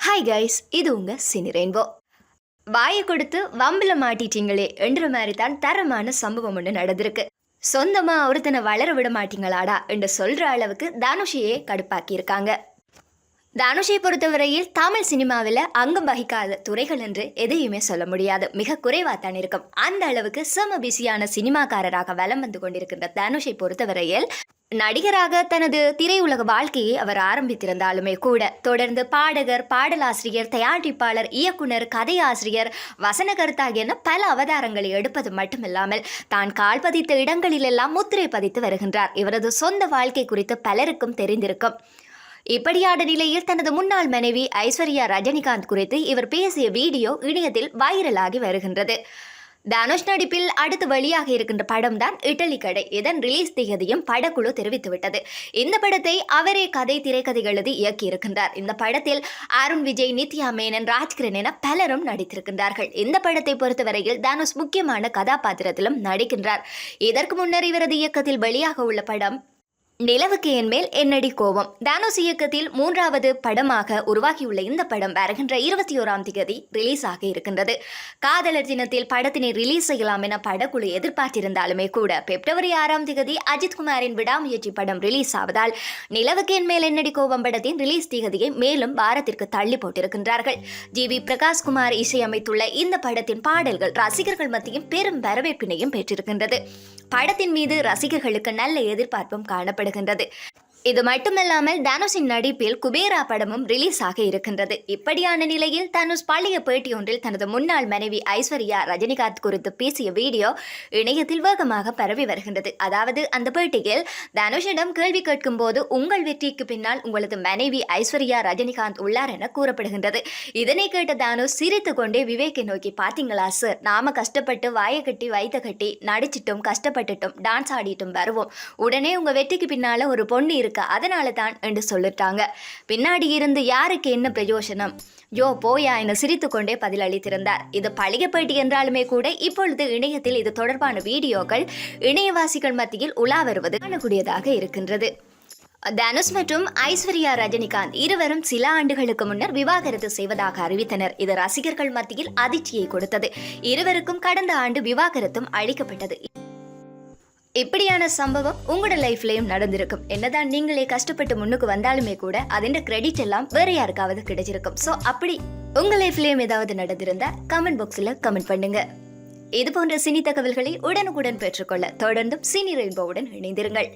Hi guys, இது உங்க cine rainbow. வாயை கொடுத்து வம்பில் மாட்டிட்டீங்களே என்ற மாதிரி தான் தரமான சம்பவம் ஒன்று நடந்திருக்கு. சொந்தமா ஒருத்தனை வளர விட மாட்டீங்களாடா என்று சொல்ற அளவுக்கு தனுஷையே கடுப்பாக்கி இருக்காங்க. தனுஷை பொறுத்தவரையில் தமிழ் சினிமாவில் அங்கம் வகிக்காத துறைகள் என்று எதையுமே சொல்ல முடியாது, மிக குறைவாத்தான் இருக்கும். அந்த அளவுக்கு செம பிஸியான சினிமாக்காரராக வலம் வந்து கொண்டிருக்கின்ற தனுஷை பொறுத்தவரையில் நடிகராக தனது திரையுலக வாழ்க்கையை அவர் ஆரம்பித்திருந்தாலுமே கூட தொடர்ந்து பாடகர், பாடலாசிரியர், தயாரிப்பாளர், இயக்குனர், கதையாசிரியர், வசனகர்த்தா என பல அவதாரங்களை எடுப்பது மட்டுமில்லாமல் தான் கால் பதித்த இடங்களிலெல்லாம் முத்திரை பதித்து வருகின்றார். இவரது சொந்த வாழ்க்கை குறித்து பலருக்கும் தெரிந்திருக்கும். இப்படியான நிலையில் தனது முன்னாள் மனைவி ஐஸ்வர்யா ரஜினிகாந்த் குறித்து இவர் பேசிய வீடியோ இணையத்தில் வைரலாகி வருகின்றது. தனுஷ் நடிப்பில் அடுத்து வெளியாக இருக்கின்ற படம் தான் இட்டலி கடை. இதன் ரிலீஸ் தேதியும் படக்குழு தெரிவித்துவிட்டது. இந்த படத்தை அவரே கதை, திரைக்கதை எழுதி இயக்கியிருக்கின்றார். இந்த படத்தில் அருண் விஜய், நித்யா மேனன், ராஜ்கிரண் என பலரும் நடித்திருக்கின்றார்கள். இந்த படத்தை பொறுத்தவரையில் தனுஷ் முக்கியமான கதாபாத்திரத்திலும் நடிக்கின்றார். இதற்கு முன்னர் இவரது இயக்கத்தில் வெளியாக உள்ள படம் நிலவுக்கு என் மேல் என்னடி கோபம். தனுஷ் இயக்கத்தில் 3வது படமாக உருவாகியுள்ள இந்த படம் வருகின்ற 21ஆம் தேதி ரிலீஸ் ஆக இருக்கின்றது. காதலர் தினத்தில் படத்தினை ரிலீஸ் செய்யலாம் என படக்குழு எதிர்பார்த்திருந்தாலுமே கூட பிப்ரவரி 6ஆம் தேதி அஜித்குமாரின் விடாமுயற்சி படம் ரிலீஸ் ஆவதால் நிலவுக்கு என் மேல் என்னடி கோபம் படத்தின் ரிலீஸ் தேதியை மேலும் வாரத்திற்கு தள்ளி போட்டிருக்கின்றார்கள். ஜி.வி. பிரகாஷ்குமார் இசையமைத்துள்ள இந்த படத்தின் பாடல்கள் ரசிகர்கள் மத்தியில் பெரும் வரவேற்பினையும் பெற்றிருக்கின்றது. படத்தின் மீது ரசிகர்களுக்கு நல்ல எதிர்பார்ப்பும் காணப்படுகின்றது. இது மட்டுமல்லாமல் தனுஷின் நடிப்பில் குபேரா படமும் ரிலீஸ் ஆக இருக்கின்றது. இப்படியான நிலையில் தனுஷ் பழைய பேட்டி ஒன்றில் தனது முன்னாள் மனைவி ஐஸ்வர்யா ரஜினிகாந்த் குறித்து பேசிய வீடியோ இணையத்தில் வேகமாக பரவி வருகின்றது. அதாவது அந்த பேட்டியில் தனுஷிடம் கேள்வி கேட்கும் போது, உங்கள் வெற்றிக்கு பின்னால் உங்களது மனைவி ஐஸ்வர்யா ரஜினிகாந்த் உள்ளார் என கூறப்படுகின்றது. இதனை கேட்ட தனுஷ் சிரித்து கொண்டே விவேக்கை நோக்கி, பாத்தீங்களா சார், நாம கஷ்டப்பட்டு வாயை கட்டி வயிற்ற கட்டி நடிச்சிட்டும் கஷ்டப்பட்டுட்டும் டான்ஸ் ஆடிட்டும் வருவோம். உடனே உங்க வெற்றிக்கு பின்னால ஒரு பொண்ணு இருக்கு, அதனால தான் என்று சொல்லிட்டாங்க. பின்னாடி இருந்து யாருக்கு என்ன பிரயோஜனம், யோ போயா என சிரித்து கொண்டே பதிலளித்திருந்தார். இது பழைய பேட்டி என்றாலுமே கூட இப்பொழுது இணையத்தில் இது தொடர்பான வீடியோக்கள் இணையவாசிகள் மத்தியில் உலா வருவது காணக்கூடியதாக இருக்கின்றது. தனுஷ் மற்றும் ஐஸ்வர்யா ரஜினிகாந்த் இருவரும் சில ஆண்டுகளுக்கு முன்னர் விவாகரத்து செய்வதாக அறிவித்தனர். இது ரசிகர்கள் மத்தியில் அதிர்ச்சியை கொடுத்தது. இருவருக்கும் கடந்த ஆண்டு விவாகரத்தும் அளிக்கப்பட்டது. இப்படியான சம்பவம் உங்களோட லைஃப்லயும் நடந்திருக்கும். என்னதான் நீங்களே கஷ்டப்பட்டு முன்னுக்கு வந்தாலுமே கூட அதோட கிரெடிட் எல்லாம் வேற யாருக்காவது கிடைச்சிருக்கும். ஸோ அப்படி உங்க லைஃப்லயும் ஏதாவது நடந்திருந்தா கமெண்ட் பாக்ஸில் கமெண்ட் பண்ணுங்க. இது போன்ற சினி தகவல்களை உடனுக்குடன் பெற்றுக்கொள்ள தொடர்ந்தும் சினி ரெயின்போவுடன் இணைந்திருங்கள்.